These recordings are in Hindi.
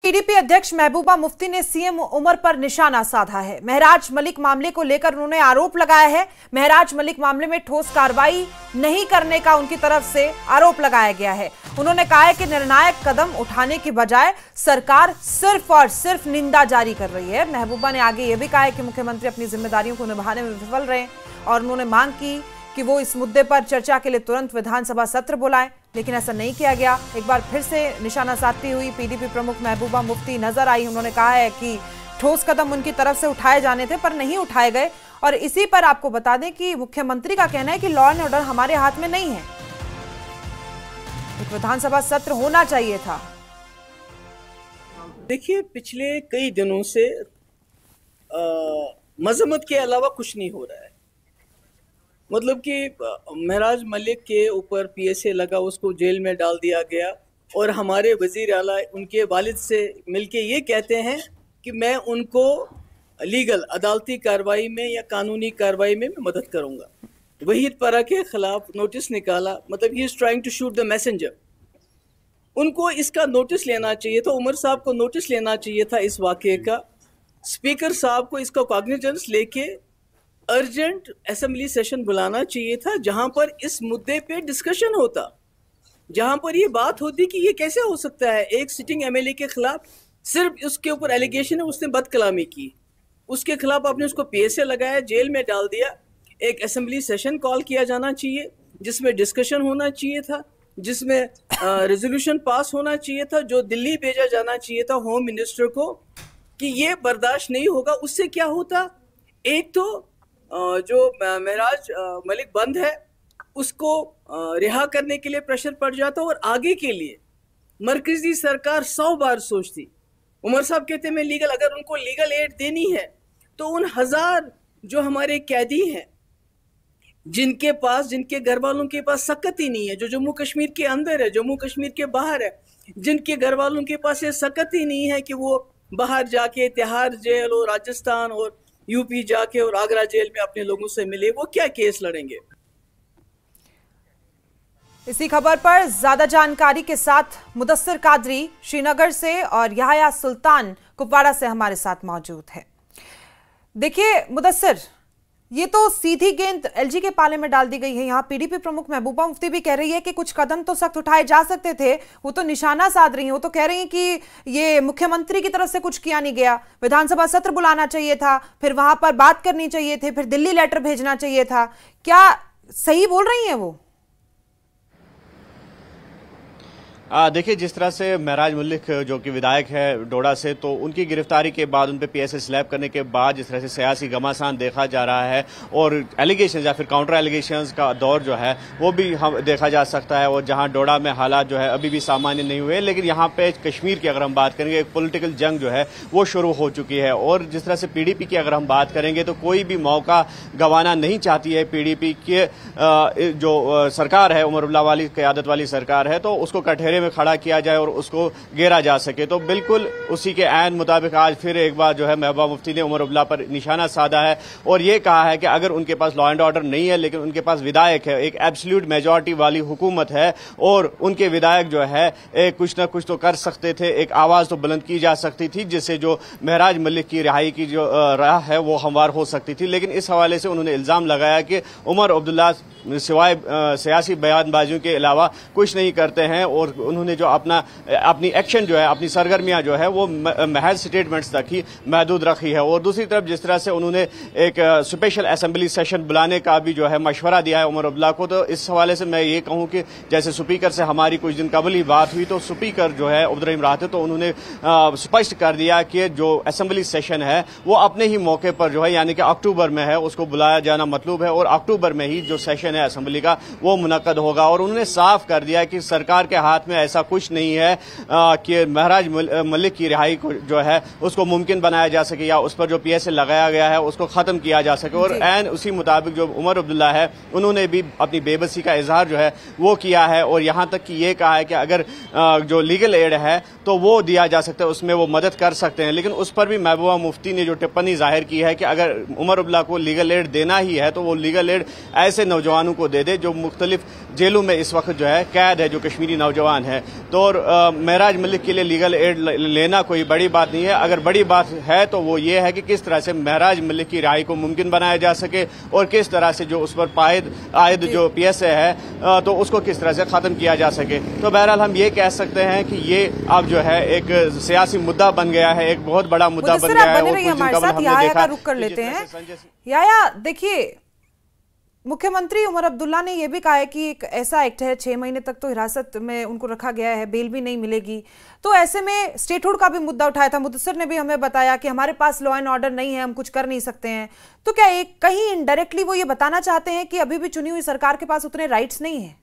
पीडीपी अध्यक्ष महबूबा मुफ्ती ने सीएम उमर पर निशाना साधा है। महराज मलिक मामले को लेकर उन्होंने आरोप लगाया है। महराज मलिक मामले में ठोस कार्रवाई नहीं करने का उनकी तरफ से आरोप लगाया गया है। उन्होंने कहा है कि निर्णायक कदम उठाने की बजाय सरकार सिर्फ और सिर्फ निंदा जारी कर रही है। महबूबा ने आगे यह भी कहा है कि मुख्यमंत्री अपनी जिम्मेदारियों को निभाने में विफल रहे और उन्होंने मांग की कि वो इस मुद्दे पर चर्चा के लिए तुरंत विधानसभा सत्र बुलाएं, लेकिन ऐसा नहीं किया गया। एक बार फिर से निशाना साधती हुई पीडीपी प्रमुख महबूबा मुफ्ती नजर आई। उन्होंने कहा है कि ठोस कदम उनकी तरफ से उठाए जाने थे पर नहीं उठाए गए। और इसी पर आपको बता दें कि मुख्यमंत्री का कहना है कि लॉ एंड ऑर्डर हमारे हाथ में नहीं है, एक विधानसभा सत्र होना चाहिए था। देखिए, पिछले कई दिनों से मजम्मत के अलावा कुछ नहीं हो रहा है। मतलब कि महराज मलिक के ऊपर पीएसए लगा, उसको जेल में डाल दिया गया और हमारे वजीर आला उनके वालिद से मिलके ये कहते हैं कि मैं उनको लीगल अदालती कार्रवाई में या कानूनी कार्रवाई में मैं मदद करूंगा। वहीद परा के खिलाफ नोटिस निकाला, मतलब he is trying to shoot the messenger. उनको इसका नोटिस लेना चाहिए था, उमर साहब को नोटिस लेना चाहिए था इस वाक़े का। स्पीकर साहब को इसका कॉग्निजेंस लेके अर्जेंट असेंबली सेशन बुलाना चाहिए था, जहां पर इस मुद्दे पे डिस्कशन होता, जहां पर ये बात होती कि ये कैसे हो सकता है एक सिटिंग एमएलए के खिलाफ सिर्फ उसके ऊपर एलिगेशन है, उसने बदकलामी की, उसके खिलाफ आपने उसको पीएसए लगाया, जेल में डाल दिया। एक असेंबली सेशन कॉल किया जाना चाहिए जिसमें डिस्कशन होना चाहिए था, जिसमें रेजोल्यूशन पास होना चाहिए था, जो दिल्ली भेजा जाना चाहिए था होम मिनिस्टर को कि ये बर्दाश्त नहीं होगा। उससे क्या होता, एक तो जो महराज मलिक बंद है उसको रिहा करने के लिए प्रेशर पड़ जाता और आगे के लिए मरकजी सरकार 100 बार सोचती। उमर साहब कहते हैं मैं लीगल, अगर उनको लीगल एड देनी है तो उन 1000 जो हमारे कैदी हैं जिनके घर वालों के पास सकत ही नहीं है, जो जम्मू कश्मीर के अंदर है, जम्मू कश्मीर के बाहर है, जिनके घर वालों के पास ये सकत ही नहीं है कि वो बाहर जाके तिहाड़ जेल और राजस्थान और यूपी जाके और आगरा जेल में अपने लोगों से मिले, वो क्या केस लड़ेंगे। इसी खबर पर ज्यादा जानकारी के साथ मुदस्सिर कादरी श्रीनगर से और यहया सुल्तान कुपवाड़ा से हमारे साथ मौजूद है। देखिए मुदस्सिर, ये तो सीधी गेंद एलजी के पाले में डाल दी गई है। यहाँ पीडीपी प्रमुख महबूबा मुफ्ती भी कह रही है कि कुछ कदम तो सख्त उठाए जा सकते थे, वो तो निशाना साध रही हैं। वो तो कह रही हैं कि ये मुख्यमंत्री की तरफ से कुछ किया नहीं गया, विधानसभा सत्र बुलाना चाहिए था, फिर वहां पर बात करनी चाहिए थी, फिर दिल्ली लेटर भेजना चाहिए था। क्या सही बोल रही हैं वो? देखिए, जिस तरह से महराज मलिक जो कि विधायक है डोडा से, तो उनकी गिरफ्तारी के बाद उन पे पीएसए स्लैब करने के बाद जिस तरह से सियासी घमासान देखा जा रहा है और एलिगेशन या फिर काउंटर एलिगेशंस का दौर जो है वो भी हम देखा जा सकता है। और जहां डोडा में हालात जो है अभी भी सामान्य नहीं हुए, लेकिन यहाँ पे कश्मीर की अगर हम बात करेंगे, एक पॉलिटिकल जंग जो है वो शुरू हो चुकी है। और जिस तरह से पीडीपी की अगर हम बात करेंगे तो कोई भी मौका गंवाना नहीं चाहती है पीडीपी के जो सरकार है, उमर अब्दुल्ला वाली क़यादत वाली सरकार है, तो उसको कटहरे में खड़ा किया जाए और उसको घेरा जा सके। तो बिल्कुल उसी के ऐन मुताबिक आज फिर एक बार जो है महबूबा मुफ्ती ने उमर अब्दुल्ला पर निशाना साधा है और ये कहा है कि अगर उनके पास लॉ एंड ऑर्डर नहीं है लेकिन उनके पास विधायक है, एक एब्सोल्यूट मेजॉरिटी वाली हुकूमत है और उनके विधायक जो है कुछ ना कुछ तो कर सकते थे, एक आवाज तो बुलंद की जा सकती थी जिससे जो महराज मलिक की रिहाई की जो राह है वो हमवार हो सकती थी। लेकिन इस हवाले से उन्होंने इल्जाम लगाया कि उमर अब्दुल्ला सिवाय सियासी बयानबाजियों के अलावा कुछ नहीं करते हैं और उन्होंने जो अपनी एक्शन जो है, अपनी सरगर्मियां जो है वो महज स्टेटमेंट्स तक ही महदूद रखी है। और दूसरी तरफ जिस तरह से उन्होंने एक स्पेशल असेंबली सेशन बुलाने का भी जो है मशवरा दिया है उमर अब्दुल्ला को, तो इस हवाले से मैं ये कहूं कि जैसे स्पीकर से हमारी कुछ दिन कबल ही बात हुई तो स्पीकर जो है अब्दुर्रहीम राहत, तो उन्होंने स्पष्ट कर दिया कि जो असेंबली सेशन है वो अपने ही मौके पर जो है यानी कि अक्टूबर में है, उसको बुलाया जाना मतलूब है और अक्टूबर में ही जो सेशन है असेंबली का वो मुनक्कद होगा। और उन्होंने साफ कर दिया कि सरकार के हाथ में ऐसा कुछ नहीं है कि महराज मलिक की रिहाई को जो है उसको मुमकिन बनाया जा सके या उस पर जो पीएसए लगाया गया है उसको खत्म किया जा सके। और ऐन उसी मुताबिक जो उमर अब्दुल्ला है उन्होंने भी अपनी बेबसी का इजहार जो है वो किया है और यहां तक कि ये कहा है कि अगर जो लीगल एड है तो वो दिया जा सकता है, उसमें वो मदद कर सकते हैं। लेकिन उस पर भी महबूबा मुफ्ती ने जो टिप्पणी जाहिर की है कि अगर उमर अब्दुल्ला को लीगल एड देना ही है तो वो लीगल एड ऐसे नौजवानों को दे दे जो मुख्तलिफ जेलों में इस वक्त जो है कैद है, जो कश्मीरी नौजवान है। है। तो महराज मलिक के लिए लीगल एड लेना कोई बड़ी बात नहीं है। अगर बड़ी बात है तो वो ये है कि किस तरह से महराज मलिक की रिहाई को मुमकिन बनाया जा सके और किस तरह से जो उस पर आयद जो PSA है तो उसको किस तरह से खत्म किया जा सके। तो बहरहाल हम ये कह सकते हैं कि ये अब जो है एक सियासी मुद्दा बन गया है, एक बहुत बड़ा मुद्दा बन गया है। हमारे साथ याया का रुख कर लेते हैं। याया, देखिए, मुख्यमंत्री उमर अब्दुल्ला ने यह भी कहा है कि एक ऐसा एक्ट है, 6 महीने तक तो हिरासत में उनको रखा गया है, बेल भी नहीं मिलेगी। तो ऐसे में स्टेटहुड का भी मुद्दा उठाया था। मुदस्सिर ने भी हमें बताया कि हमारे पास लॉ एंड ऑर्डर नहीं है, हम कुछ कर नहीं सकते हैं। तो क्या एक कहीं इनडायरेक्टली वो ये बताना चाहते हैं कि अभी भी चुनी हुई सरकार के पास उतने राइट्स नहीं है?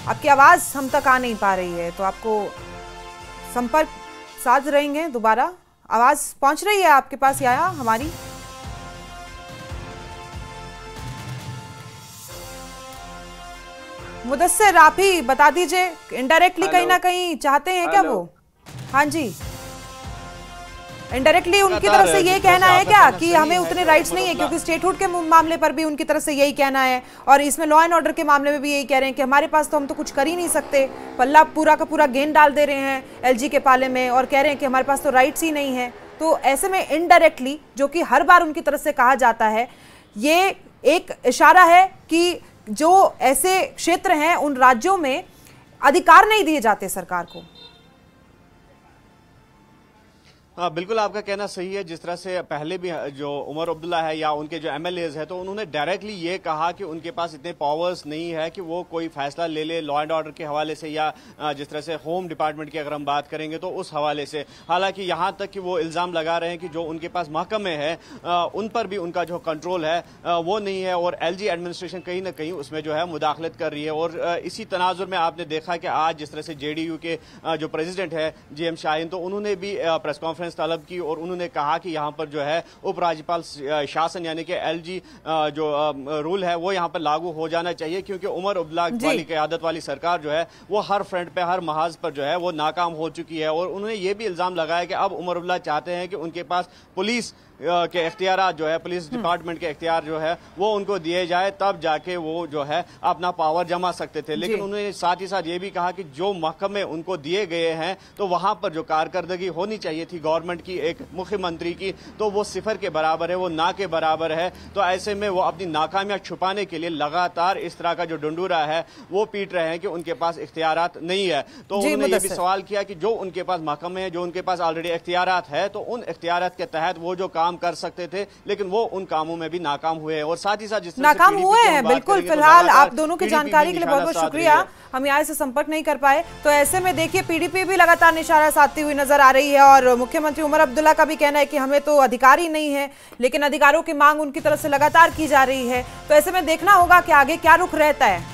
आपकी आवाज हम तक आ नहीं पा रही है, तो आपको संपर्क साध रहेंगे दोबारा। आवाज पहुंच रही है आपके पास याया हमारी? मुदस्सिर, आप ही बता दीजिए, इनडायरेक्टली कहीं ना कहीं चाहते हैं क्या वो? हाँ जी, इनडायरेक्टली उनकी तरफ से यही कहना है क्या कि हमें उतने राइट्स नहीं है? क्योंकि स्टेटहुड के मामले पर भी उनकी तरफ से यही कहना है और इसमें लॉ एंड ऑर्डर के मामले में भी यही कह रहे हैं कि हमारे पास तो हम तो कुछ कर ही नहीं सकते। पल्ला पूरा का पूरा गेंद डाल दे रहे हैं LG के पाले में और कह रहे हैं कि हमारे पास तो राइट्स ही नहीं है। तो ऐसे में इनडायरेक्टली, जो कि हर बार उनकी तरफ से कहा जाता है, ये एक इशारा है कि जो ऐसे क्षेत्र हैं उन राज्यों में अधिकार नहीं दिए जाते सरकार को। हाँ, बिल्कुल आपका कहना सही है। जिस तरह से पहले भी जो उमर अब्दुल्ला है या उनके जो MLAs है, तो उन्होंने डायरेक्टली ये कहा कि उनके पास इतने पावर्स नहीं है कि वो कोई फैसला ले ले लॉ एंड ऑर्डर के हवाले से या जिस तरह से होम डिपार्टमेंट की अगर हम बात करेंगे तो उस हवाले से। हालांकि यहाँ तक कि वो इल्ज़ाम लगा रहे हैं कि जो उनके पास महकमे है उन पर भी उनका जो कंट्रोल है वो नहीं है और LG एडमिनिस्ट्रेशन कहीं ना कहीं उसमें जो है मुदाखलत कर रही है। और इसी तनाजुर में आपने देखा कि आज जिस तरह से JDU के जो प्रेसिडेंट है GM शाहीन, तो उन्होंने भी प्रेस कॉन्फ्रेंस तलब की और उन्होंने कहा कि यहाँ पर जो है उपराज्यपाल शासन यानी कि LG जो रूल है वो यहाँ पर लागू हो जाना चाहिए, क्योंकि उमर अब्दुल्ला वाली क़यादत वाली सरकार जो है वो हर फ्रंट पे हर महाज पर जो है वो नाकाम हो चुकी है। और उन्होंने ये भी इल्ज़ाम लगाया कि अब उमर अब्दुल्ला चाहते हैं कि उनके पास पुलिस के इख्तियार जो है, पुलिस डिपार्टमेंट के इख्तियार जो है वो उनको दिए जाए, तब जाके वो जो है अपना पावर जमा सकते थे। लेकिन उन्होंने साथ ही साथ ये भी कहा कि जो महकमे उनको दिए गए हैं तो वहां पर जो कारकर्दगी होनी चाहिए थी गवर्नमेंट की, एक मुख्यमंत्री की, तो वो सिफर के बराबर है, वो ना के बराबर है। तो ऐसे में वो अपनी नाकामियां छुपाने के लिए लगातार इस तरह का जो डंडूरा है वो पीट रहे हैं कि उनके पास इख्तियारात नहीं है। तो उन्होंने ये भी सवाल किया कि जो उनके पास महकमे है, जो उनके पास ऑलरेडी इख्तियारात है, तो उन इख्तियारात के तहत वो जो काम कर सकते थे लेकिन वो उन कामों में भी नाकाम हुए हैं। और साथ ही साथ जिस नाकाम हुए हैं, बिल्कुल। फिलहाल आप दोनों की जानकारी के लिए बहुत बहुत शुक्रिया। हम यहाँ से संपर्क नहीं कर पाए। तो ऐसे में देखिए PDP भी लगातार निशाना साधती हुई नजर आ रही है और मुख्यमंत्री उमर अब्दुल्ला का भी कहना है कि हमें तो अधिकार ही नहीं है, लेकिन अधिकारों की मांग उनकी तरफ से लगातार की जा रही है। तो ऐसे में देखना होगा कि आगे क्या रुख रहता है।